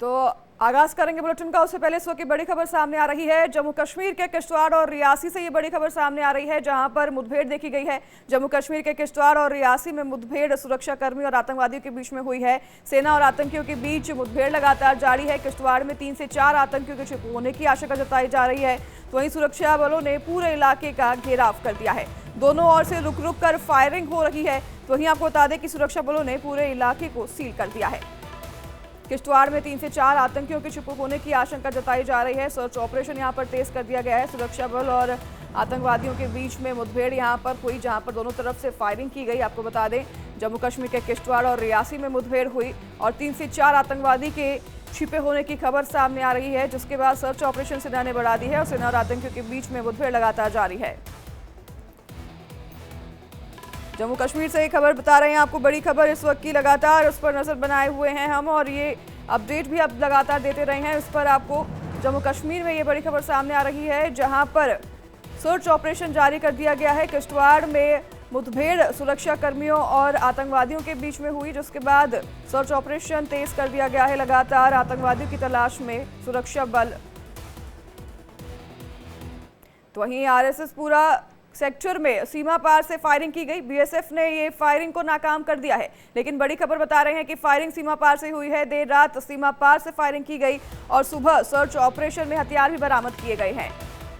तो आगाज करेंगे बुलेटिन का, उससे पहले इस वक्त की बड़ी खबर सामने आ रही है। जम्मू कश्मीर के किश्तवाड़ और रियासी से ये बड़ी खबर सामने आ रही है, जहां पर मुठभेड़ देखी गई है। जम्मू कश्मीर के किश्तवाड़ और रियासी में मुठभेड़ सुरक्षा कर्मी और आतंकवादियों के बीच में हुई है। सेना और आतंकियों के बीच मुठभेड़ लगातार जारी है। किश्तवाड़ में 3 से 4 आतंकियों के छिपे होने की आशंका जताई जा रही है, तो वहीं सुरक्षा बलों ने पूरे इलाके का घेराव कर दिया है। दोनों ओर से रुक रुक कर फायरिंग हो रही है। तो वहीं आपको बता दें कि सुरक्षा बलों ने पूरे इलाके को सील कर दिया है। किश्तवाड़ में 3 से 4 आतंकियों के छुपे होने की आशंका जताई जा रही है। सर्च ऑपरेशन यहां पर तेज कर दिया गया है। सुरक्षा बल और आतंकवादियों के बीच में मुठभेड़ यहां पर हुई, जहां पर दोनों तरफ से फायरिंग की गई। आपको बता दें, जम्मू कश्मीर के किश्तवाड़ और रियासी में मुठभेड़ हुई और 3 से 4 आतंकवादी के छिपे होने की खबर सामने आ रही है, जिसके बाद सर्च ऑपरेशन सेना ने बढ़ा दी है और सेना और आतंकियों के बीच में मुठभेड़ लगातार जारी है। जम्मू कश्मीर से एक खबर बता रहे हैं आपको, बड़ी खबर इस वक्त की, लगातार उस पर नजर बनाए हुए हैं हम और ये अपडेट भी अब लगातार देते रहे हैं। इस पर आपको जम्मू कश्मीर में ये बड़ी खबर सामने आ रही है, जहां पर सर्च ऑपरेशन जारी कर दिया गया है। किश्तवाड़ में मुठभेड़ सुरक्षा कर्मियों और आतंकवादियों के बीच में हुई, जिसके बाद सर्च ऑपरेशन तेज कर दिया गया है। लगातार आतंकवादियों की तलाश में सुरक्षा बल। तो वहीं आरएसएस पूरा सेक्टर में सीमा पार से फायरिंग की गई। बीएसएफ ने ये फायरिंग को नाकाम कर दिया है, लेकिन बड़ी खबर बता रहे हैं कि फायरिंग सीमा पार से हुई है। देर रात सीमा पार से फायरिंग की गई और सुबह सर्च ऑपरेशन में हथियार भी बरामद किए गए हैं।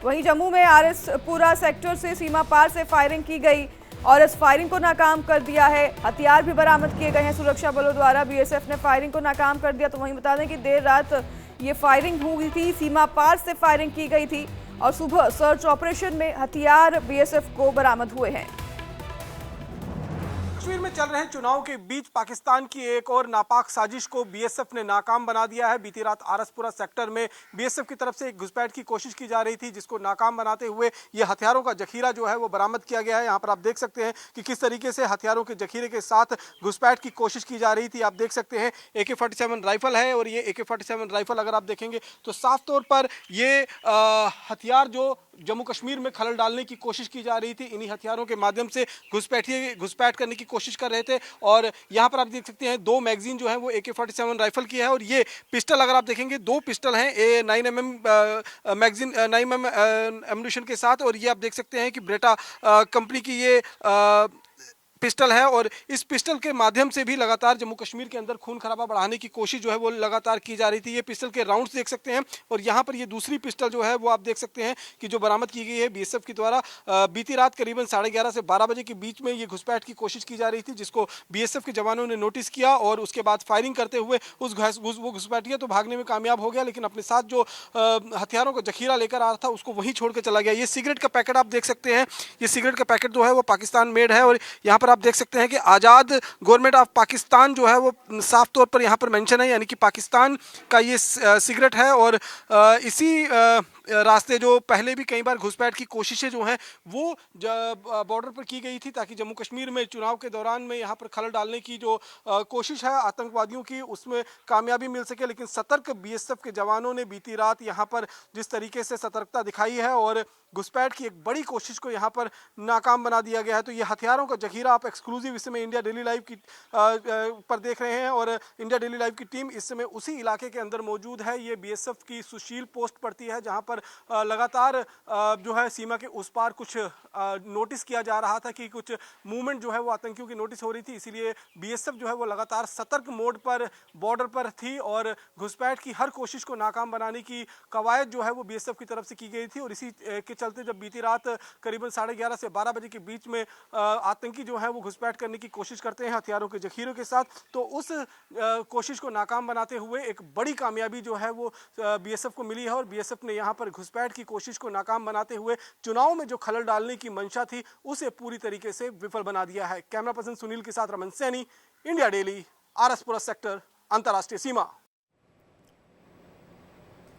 वहीं जम्मू में आरएस पूरा सेक्टर से सीमा पार से फायरिंग की गई और इस फायरिंग को नाकाम कर दिया है। हथियार भी बरामद किए गए हैं सुरक्षा बलों द्वारा। बीएसएफ ने फायरिंग को नाकाम कर दिया। तो वहीं बता दें कि देर रात ये फायरिंग हुई थी, सीमा पार से फायरिंग की गई थी और सुबह सर्च ऑपरेशन में हथियार बीएसएफ को बरामद हुए हैं। कश्मीर में चल रहे चुनाव के बीच पाकिस्तान की एक और नापाक साजिश को बीएसएफ ने नाकाम बना दिया है। बीती रात आरसपुरा सेक्टर में बीएसएफ की तरफ से एक घुसपैठ की कोशिश की जा रही थी, जिसको नाकाम बनाते हुए ये हथियारों का जखीरा जो है वो बरामद किया गया है। यहाँ पर आप देख सकते हैं कि किस तरीके से हथियारों के जखीरे के साथ घुसपैठ की कोशिश की जा रही थी। आप देख सकते हैं AK-47 राइफल है और ये AK-47 राइफल अगर आप देखेंगे तो साफ तौर पर ये हथियार जो जम्मू कश्मीर में खलल डालने की कोशिश की जा रही थी, इन्हीं हथियारों के माध्यम से घुसपैठ करने की कोशिश कर रहे थे। और यहाँ पर आप देख सकते हैं 2 मैगजीन जो है वो AK-47 राइफल की है और ये पिस्टल अगर आप देखेंगे 2 पिस्टल हैं 9mm मैगजीन 9mm एम्यूनिशन के साथ। और ये आप देख सकते हैं कि ब्रेटा कंपनी की ये पिस्टल है और इस पिस्टल के माध्यम से भी लगातार जम्मू कश्मीर के अंदर खून खराबा बढ़ाने की कोशिश जो है वो लगातार की जा रही थी। ये पिस्टल के राउंड्स देख सकते हैं और यहाँ पर ये दूसरी पिस्टल जो है वो आप देख सकते हैं कि जो बरामद की गई है बीएसएफ के द्वारा। बीती रात करीबन 11:30 से 12 बजे के बीच में ये घुसपैठ की कोशिश की जा रही थी, जिसको बीएसएफ के जवानों ने नोटिस किया और उसके बाद फायरिंग करते हुए वो घुसपैठिया तो भागने में कामयाब हो गया, लेकिन अपने साथ जो हथियारों का जखीरा लेकर आ रहा था उसको वहीं छोड़ कर चला गया। ये सिगरेट का पैकेट आप देख सकते हैं, ये सिगरेट का पैकेट जो है वो पाकिस्तान मेड है और यहाँ पर आप देख सकते हैं कि आज़ाद गवर्नमेंट ऑफ पाकिस्तान जो है वो साफ तौर पर यहाँ पर मेंशन है, यानी कि पाकिस्तान का ये सिगरेट है। और इसी रास्ते जो पहले भी कई बार घुसपैठ की कोशिशें जो हैं वो बॉर्डर पर की गई थी, ताकि जम्मू कश्मीर में चुनाव के दौरान में यहाँ पर खलल डालने की जो कोशिश है आतंकवादियों की, उसमें कामयाबी मिल सके। लेकिन सतर्क बीएसएफ के जवानों ने बीती रात यहाँ पर जिस तरीके से सतर्कता दिखाई है और घुसपैठ की एक बड़ी कोशिश को यहाँ पर नाकाम बना दिया गया है। तो ये हथियारों का जखीरा आप एक्सक्लूसिव इस समय इंडिया डेली लाइव की पर देख रहे हैं और इंडिया डेली लाइव की टीम इस समय उसी इलाके के अंदर मौजूद है। ये बीएसएफ की सुशील पोस्ट पड़ती है, जहाँ पर लगातार जो है सीमा के उस पार कुछ नोटिस किया जा रहा था कि कुछ मूवमेंट जो है वो आतंकियों की नोटिस हो रही थी, इसीलिए बीएसएफ जो है वो लगातार सतर्क मोड पर बॉर्डर पर थी और घुसपैठ की हर कोशिश को नाकाम बनाने की कवायद जो है वो बीएसएफ की तरफ से की गई थी। और इसी के चलते जब बीती रात करीबन 11:30 से 12 बजे के बीच में आतंकी जो है वो घुसपैठ करने की कोशिश करते हैं हथियारों के जखीरों के साथ, तो उस कोशिश को नाकाम बनाते हुए एक बड़ी कामयाबी जो है वो बीएसएफ को मिली है। और बीएसएफ ने यहाँ पर घुसपैठ की कोशिश को नाकाम बनाते हुए चुनाव में जो खलल डालने की मंशा थी उसे पूरी तरीके से विफल बना दिया है। कैमरा पर्सन सुनील के साथ Raman Saini, India daily, RS Pura sector, अंतर्राष्ट्रीय सीमा।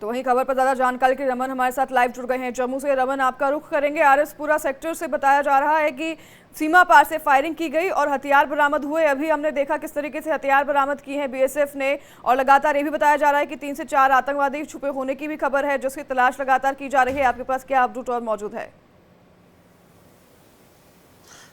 तो वहीं खबर पर ज्यादा जानकारी के रमन हमारे साथ लाइव जुड़ गए हैं जम्मू से। रमन, आपका रुख करेंगे। आरएसपुरा सेक्टर से बताया जा रहा है कि सीमा पार से फायरिंग की गई और हथियार बरामद हुए। अभी हमने देखा किस तरीके से हथियार बरामद किए हैं बीएसएफ ने, और लगातार ये भी बताया जा रहा है कि 3 से 4 आतंकवादी छुपे होने की भी खबर है, जिसकी तलाश लगातार की जा रही है। आपके पास क्या अपडेट और मौजूद है?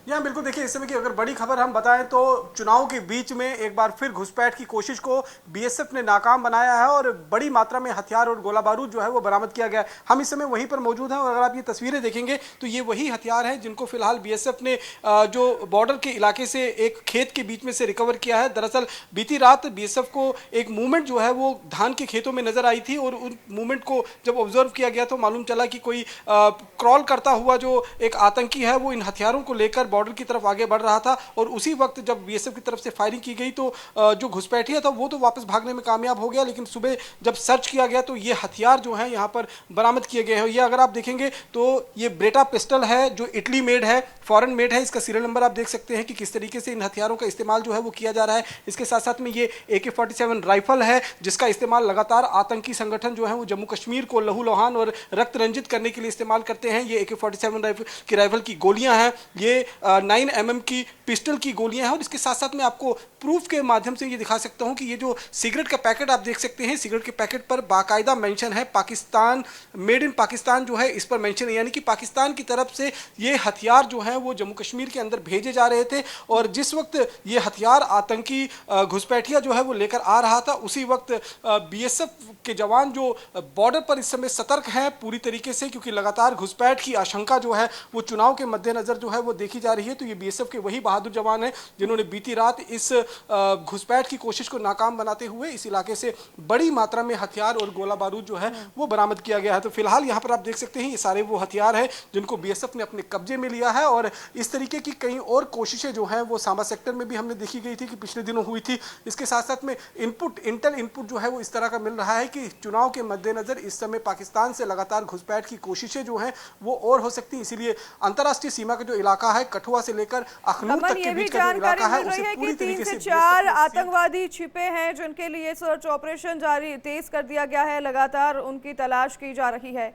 जी हाँ, बिल्कुल। देखिए, इस समय की अगर बड़ी खबर हम बताएं तो चुनाव के बीच में एक बार फिर घुसपैठ की कोशिश को बीएसएफ ने नाकाम बनाया है और बड़ी मात्रा में हथियार और गोला बारूद जो है वो बरामद किया गया है। हम इस समय वहीं पर मौजूद हैं और अगर आप ये तस्वीरें देखेंगे तो ये वही हथियार हैं जिनको फिलहाल बीएसएफ ने जो बॉर्डर के इलाके से एक खेत के बीच में से रिकवर किया है। दरअसल बीती रात बीएसएफ को एक मूवमेंट जो है वो धान के खेतों में नजर आई थी और उन मूवमेंट को जब ऑब्जर्व किया गया तो मालूम चला कि कोई क्रॉल करता हुआ जो एक आतंकी है वो इन हथियारों को लेकर बॉर्डर की तरफ आगे बढ़ रहा था और उसी वक्त जब बीएसएफ की तरफ से फायरिंग की गई तो जो घुसपैठिया था वो तो वापस भागने में कामयाब हो गया, लेकिन सुबह जब सर्च किया गया तो ये हथियार जो है यहाँ पर बरामद किए गए हैं। ये अगर आप देखेंगे तो ये ब्रेटा पिस्टल है जो इटली मेड है, फॉरेन मेड है। इसका सीरियल नंबर आप देख सकते हैं कि किस तरीके से इन हथियारों का इस्तेमाल जो है वो किया जा रहा है। इसके साथ साथ में ये AK-47 राइफल है जिसका इस्तेमाल लगातार आतंकी संगठन जो है वो जम्मू कश्मीर को लहूलुहान और रक्त रंजित करने के लिए इस्तेमाल करते हैं। ये AK-47 राइफल की गोलियां हैं, ये 9mm की पिस्टल की गोलियां हैं और इसके साथ साथ मैं आपको प्रूफ के माध्यम से ये दिखा सकता हूं कि ये जो सिगरेट का पैकेट आप देख सकते हैं, सिगरेट के पैकेट पर बाकायदा मेंशन है पाकिस्तान, मेड इन पाकिस्तान जो है इस पर मेंशन है, यानी कि पाकिस्तान की तरफ से ये हथियार जो है वो जम्मू कश्मीर के अंदर भेजे जा रहे थे और जिस वक्त ये हथियार आतंकी घुसपैठिया जो है वो लेकर आ रहा था उसी वक्त बीएसएफ के जवान जो बॉर्डर पर इस समय सतर्क हैं पूरी तरीके से, क्योंकि लगातार घुसपैठ की आशंका जो है वो चुनाव के मद्देनजर जो है वो देखी जा रही है। तो ये बीएसएफ के वही बहादुर जवान हैं जिन्होंने बीती रात इस घुसपैठ की कोशिश को नाकाम बनाते हुए इस इलाके से बड़ी मात्रा में हथियार और गोला बारूद जो है वो बरामद किया गया है। तो फिलहाल यहाँ पर आप देख सकते हैं ये सारे वो हथियार हैं जिनको बीएसएफ ने अपने कब्जे में लिया है और इस तरीके की कई और कोशिशें जो हैं वो सांबा सेक्टर में भी हमने देखी गई थी कि पिछले दिनों हुई थी। इसके साथ साथ में इंटेल इनपुट जो है वो इस तरह का मिल रहा है कि चुनाव के मद्देनजर इस समय पाकिस्तान से लगातार घुसपैठ की कोशिशें जो हैं वो और हो सकती हैं, इसीलिए अंतर्राष्ट्रीय सीमा का जो इलाका है कठुआ से लेकर अखनूर तक के बीच का जो इलाका है उसे पूरी तरीके से 4 आतंकवादी छिपे हैं जिनके लिए सर्च ऑपरेशन जारी तेज कर दिया गया है, लगातार उनकी तलाश की जा रही है।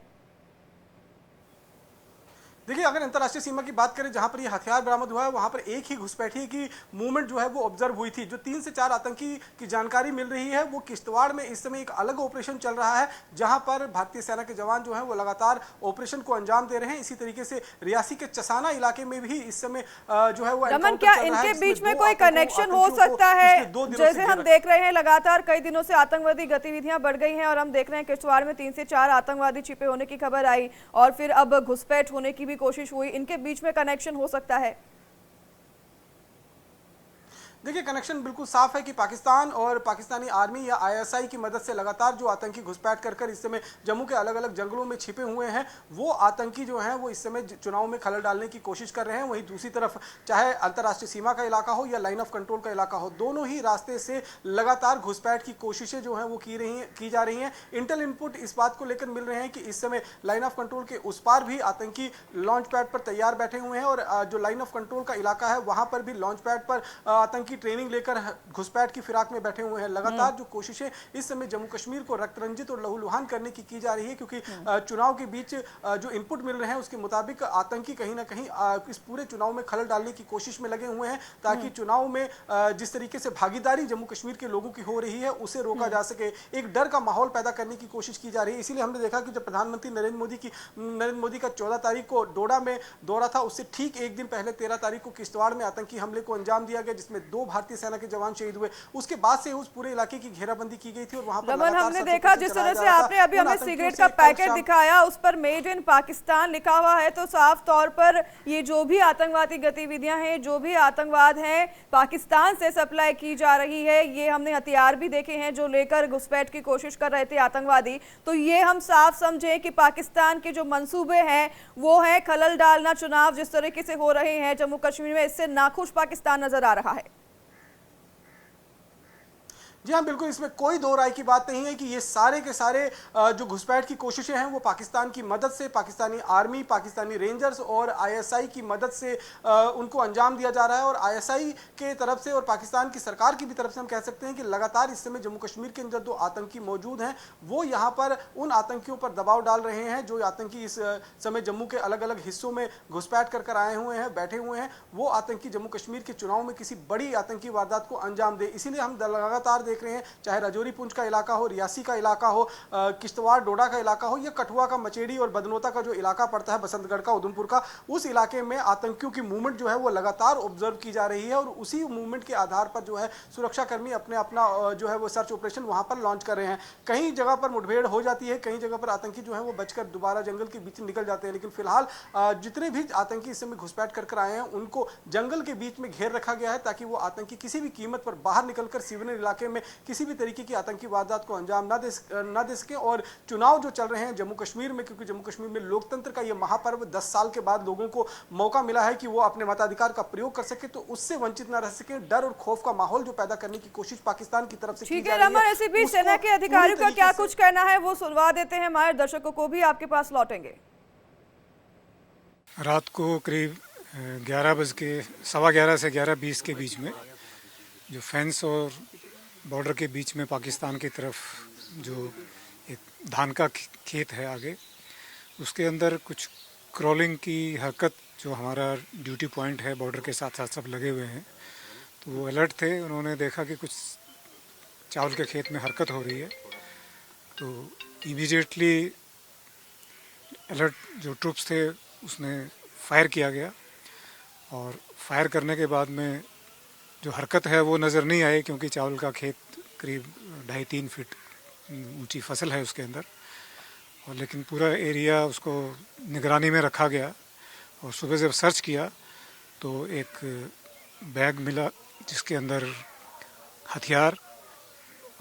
देखिए, अगर अंतर्राष्ट्रीय सीमा की बात करें जहां पर ये हथियार बरामद हुआ है वहां पर एक ही घुसपैठिए की मूवमेंट जो है वो ऑब्जर्व हुई थी। जो 3 से 4 आतंकी की जानकारी मिल रही है वो किश्तवाड़ में इस समय एक अलग ऑपरेशन चल रहा है जहां पर भारतीय सेना के जवान जो है वो लगातार ऑपरेशन को अंजाम दे रहे हैं। इसी तरीके से रियासी के चसाना इलाके में भी इस समय जो है वो रमन, क्या इनके बीच में कोई कनेक्शन हो सकता है? जैसे हम देख रहे हैं लगातार कई दिनों से आतंकवादी गतिविधियां बढ़ गई हैं और हम देख रहे हैं किश्तवाड़ में 3 से 4 आतंकवादी छिपे होने की खबर आई और फिर अब घुसपैठ होने की भी कोशिश हुई, इनके बीच में कनेक्शन हो सकता है? देखिए, कनेक्शन बिल्कुल साफ है कि पाकिस्तान और पाकिस्तानी आर्मी या आईएसआई की मदद से लगातार जो आतंकी घुसपैठ कर इस समय जम्मू के अलग अलग जंगलों में छिपे हुए हैं वो आतंकी जो हैं वो इस समय चुनाव में खलल डालने की कोशिश कर रहे हैं। वहीं दूसरी तरफ चाहे अंतर्राष्ट्रीय सीमा का इलाका हो या लाइन ऑफ कंट्रोल का इलाका हो, दोनों ही रास्ते से लगातार घुसपैठ की कोशिशें जो हैं वो की जा रही हैं। इंटेल इनपुट इस बात को लेकर मिल रहे हैं कि इस समय लाइन ऑफ कंट्रोल के उस पार भी आतंकी लॉन्च पैड पर तैयार बैठे हुए हैं और जो लाइन ऑफ कंट्रोल का इलाका है वहां पर भी लॉन्च पैड पर आतंकी की ट्रेनिंग लेकर घुसपैठ की फिराक में बैठे हुए हैं। लगातार जो कोशिशें इस समय जम्मू कश्मीर को रक्त रंजित और लहूलुहान करने की जा रही है, क्योंकि चुनाव के बीच जो इनपुट मिल रहे हैं उसके मुताबिक आतंकी कहीं ना कहीं इस पूरे चुनाव में खलल डालने की कोशिश में लगे हुए हैं ताकि चुनाव में जिस तरीके से भागीदारी जम्मू कश्मीर के लोगों की हो रही है उसे रोका जा सके, एक डर का माहौल पैदा करने की कोशिश की जा रही है। इसीलिए हमने देखा कि जब प्रधानमंत्री नरेंद्र मोदी का 14 तारीख को डोडा में दौरा था उससे ठीक एक दिन पहले 13 तारीख को किश्तवाड़ में आतंकी हमले को अंजाम दिया गया जिसमें 2 भारतीय सेना के जवान शहीद हुए। उसके बाद से उस पूरे इलाके की घेराबंदी की गई थी और वहां पर हमने देखा जिस तरह से आपने अभी हमें सिगरेट का पैकेट दिखाया उस पर मेड इन पाकिस्तान लिखा हुआ है, तो साफ तौर पर ये जो भी आतंकवादी गतिविधियां हैं, जो भी आतंकवाद है पाकिस्तान से सप्लाई की जा रही है। ये हमने हथियार भी देखे हैं जो लेकर घुसपैठ की कोशिश कर रहे थे आतंकवादी, तो ये हम साफ समझें कि पाकिस्तान के जो मंसूबे हैं वो है खलल डालना। चुनाव जिस तरीके से हो रहे हैं जम्मू कश्मीर में, इससे नाखुश पाकिस्तान नजर आ रहा है। जी हाँ, बिल्कुल, इसमें कोई दो राय की बात नहीं है कि ये सारे के सारे जो घुसपैठ की कोशिशें हैं वो पाकिस्तान की मदद से, पाकिस्तानी आर्मी, पाकिस्तानी रेंजर्स और आईएसआई की मदद से उनको अंजाम दिया जा रहा है। और आईएसआई के तरफ से और पाकिस्तान की सरकार की भी तरफ से हम कह सकते हैं कि लगातार इस समय जम्मू कश्मीर के अंदर जो आतंकी मौजूद हैं वो यहाँ पर उन आतंकियों पर दबाव डाल रहे हैं जो आतंकी इस समय जम्मू के अलग अलग हिस्सों में घुसपैठ कर आए हुए हैं, बैठे हुए हैं। वो आतंकी जम्मू कश्मीर के चुनाव में किसी बड़ी आतंकी वारदात को अंजाम दे, इसीलिए हम लगातार देख देख रहे हैं, चाहे राजौरी पुंछ का इलाका हो, रियासी का इलाका हो, किश्तवाड़ डोडा का इलाका हो, या कठुआ का मचेड़ी और बदनोता का जो इलाका पड़ता है, बसंतगढ़ का, उधमपुर का, उस इलाके में आतंकियों की मूवमेंट जो है वो लगातार ऑब्जर्व की जा रही है और उसी मूवमेंट के आधार पर जो है सुरक्षाकर्मी अपना जो है वो सर्च ऑपरेशन वहां पर लॉन्च कर रहे हैं। कहीं जगह पर मुठभेड़ हो जाती है, कहीं जगह पर आतंकी जो है वो बचकर दोबारा जंगल के बीच निकल जाते हैं, लेकिन फिलहाल जितने भी आतंकी इस समय घुसपैठ कर आए हैं उनको जंगल के बीच में घेर रखा गया है ताकि वो आतंकी किसी भी कीमत पर बाहर निकलकर सिविलियन इलाके में किसी भी तरीके की आतंकी वारदात को अंजाम ना दे सके। और चुनाव जो चल रहे हैं जम्मू कश्मीर में, क्योंकि जम्मू कश्मीर में लोकतंत्र का ये महापर्व 10 साल के बाद लोगों को मौका मिला है कि वो अपने मताधिकार का प्रयोग कर सके, तो उससे वंचित ना रह सके। डर और खौफ का माहौल जो पैदा करने की कोशिश पाकिस्तान की तरफ से की जा रही है। रमन, ऐसे भी सेना के अधिकारियों का क्या कुछ कहना है वो सुनवा देते हैं, हमारे दर्शकों को भी आपके पास लौटेंगे। रात को करीब 11 से 11:20 के बीच में जो फेंस और बॉर्डर के बीच में पाकिस्तान की तरफ जो एक धान का खेत है आगे, उसके अंदर कुछ क्रॉलिंग की हरकत, जो हमारा ड्यूटी पॉइंट है बॉर्डर के साथ साथ सब लगे हुए हैं, तो वो अलर्ट थे। उन्होंने देखा कि कुछ चावल के खेत में हरकत हो रही है, तो इमीडिएटली अलर्ट जो ट्रूप्स थे उसमें फायर किया गया और फायर करने के बाद में जो हरकत है वो नज़र नहीं आई, क्योंकि चावल का खेत करीब 2.5-3 फीट ऊंची फसल है उसके अंदर, और लेकिन पूरा एरिया उसको निगरानी में रखा गया। और सुबह जब सर्च किया तो एक बैग मिला जिसके अंदर हथियार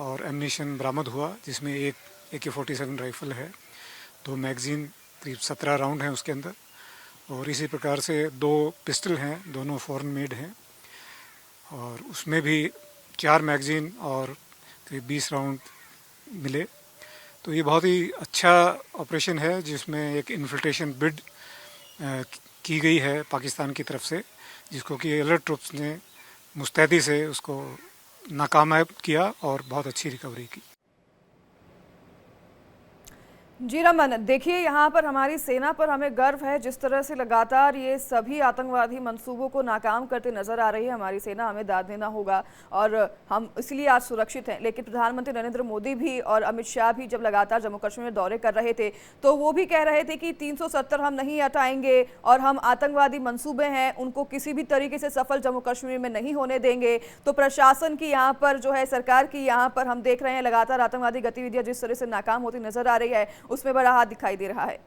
और एमनिशन बरामद हुआ, जिसमें एक AK-47 राइफ़ल है, 2 मैगज़ीन करीब 17 राउंड हैं उसके अंदर, और इसी प्रकार से 2 पिस्टल हैं, दोनों फॉरेन मेड हैं, और उसमें भी 4 मैगज़ीन और करीब 20 राउंड मिले। तो ये बहुत ही अच्छा ऑपरेशन है जिसमें एक इन्फिल्ट्रेशन बिड की गई है पाकिस्तान की तरफ से, जिसको कि अलर्ट ट्रूप्स ने मुस्तैदी से उसको नाकामयाब किया और बहुत अच्छी रिकवरी की। जी रमन, देखिए यहाँ पर हमारी सेना पर हमें गर्व है, जिस तरह से लगातार ये सभी आतंकवादी मंसूबों को नाकाम करते नजर आ रही है हमारी सेना। हमें दाद देना होगा और हम इसलिए आज सुरक्षित हैं। लेकिन प्रधानमंत्री नरेंद्र मोदी भी और अमित शाह भी जब लगातार जम्मू कश्मीर में दौरे कर रहे थे तो वो भी कह रहे थे कि 370 हम नहीं हटाएंगे और हम आतंकवादी मंसूबे हैं उनको किसी भी तरीके से सफल जम्मू कश्मीर में नहीं होने देंगे। तो प्रशासन की यहाँ पर जो है, सरकार की यहाँ पर हम देख रहे हैं लगातार आतंकवादी गतिविधियां जिस तरह से नाकाम होती नजर आ रही है, उसमें बड़ा हाथ दिखाई दे रहा है।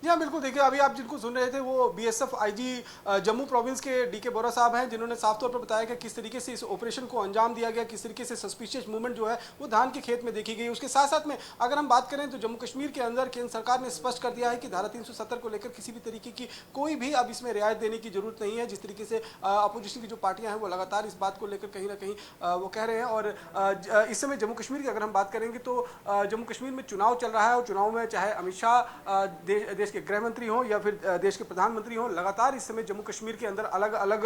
जी हाँ, बिल्कुल। देखिए, अभी आप जिनको सुन रहे थे वो BSF IG जम्मू प्रोविंस के DK बोरा साहब हैं, जिन्होंने साफ तौर पर बताया कि किस तरीके से इस ऑपरेशन को अंजाम दिया गया, किस तरीके से सस्पिशियस मूवमेंट जो है वो धान के खेत में देखी गई। उसके साथ साथ में अगर हम बात करें तो जम्मू कश्मीर के अंदर केंद्र सरकार ने स्पष्ट कर दिया है कि धारा 370 को लेकर किसी भी तरीके की कोई भी अब इसमें रियायत देने की जरूरत नहीं है। जिस तरीके से अपोजिशन की जो पार्टियां हैं वो लगातार इस बात को लेकर कहीं ना कहीं वो कह रहे हैं। और इस समय जम्मू कश्मीर की अगर हम बात करेंगे तो जम्मू कश्मीर में चुनाव चल रहा है और चुनाव में चाहे अमित शाह देश के गृह मंत्री हों या फिर देश के प्रधानमंत्री हों, लगातार इस समय जम्मू कश्मीर के अंदर अलग अलग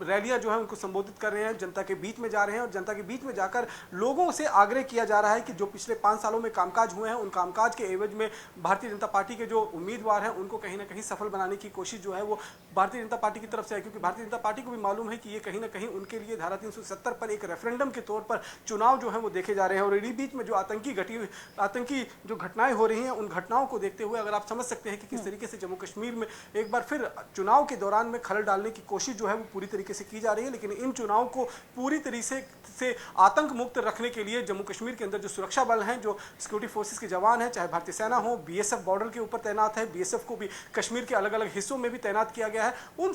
रैलियां जो है उनको संबोधित कर रहे हैं, जनता के बीच में जा रहे हैं और जनता के बीच में जाकर लोगों से आग्रह किया जा रहा है कि जो पिछले 5 सालों में कामकाज हुए हैं उन कामकाज के एवज में भारतीय जनता पार्टी के जो उम्मीदवार हैं उनको कहीं ना कहीं सफल बनाने की कोशिश जो है वो भारतीय जनता पार्टी की तरफ से है। क्योंकि भारतीय जनता पार्टी को भी मालूम है कि ये कहीं ना कहीं उनके लिए धारा 370 पर एक रेफरेंडम के तौर पर चुनाव जो है वो देखे जा रहे हैं। और इसी बीच में जो आतंकी जो घटनाएं हो रही हैं उन घटनाओं को देखते हुए अगर आप समझ सकते हैं कि किस तरीके से जम्मू कश्मीर में एक बार फिर चुनाव के दौरान में खलल डालने की कोशिश जो है वो पूरी तरीके से की जा रही है। लेकिन इन चुनाव को पूरी तरीके से आतंक मुक्त रखने के लिए जम्मू कश्मीर के अंदर जो सुरक्षा बल हैं, जो सिक्योरिटी फोर्सेस के जवान हैं, चाहे भारतीय सेना हो, BSF बॉर्डर के ऊपर तैनात है, BSF को भी कश्मीर के अलग अलग हिस्सों में भी तैनात किया गया है, उन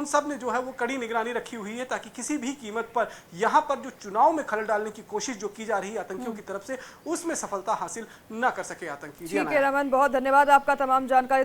सब ने जो है वो कड़ी निगरानी रखी हुई है ताकि किसी भी कीमत पर यहाँ पर जो चुनाव में खलल डालने की कोशिश जो की जा रही है आतंकियों की तरफ से, उसमें सफलता हासिल न कर सके आतंकी। ठीक है रमन, बहुत धन्यवाद आपका तमाम जानकारी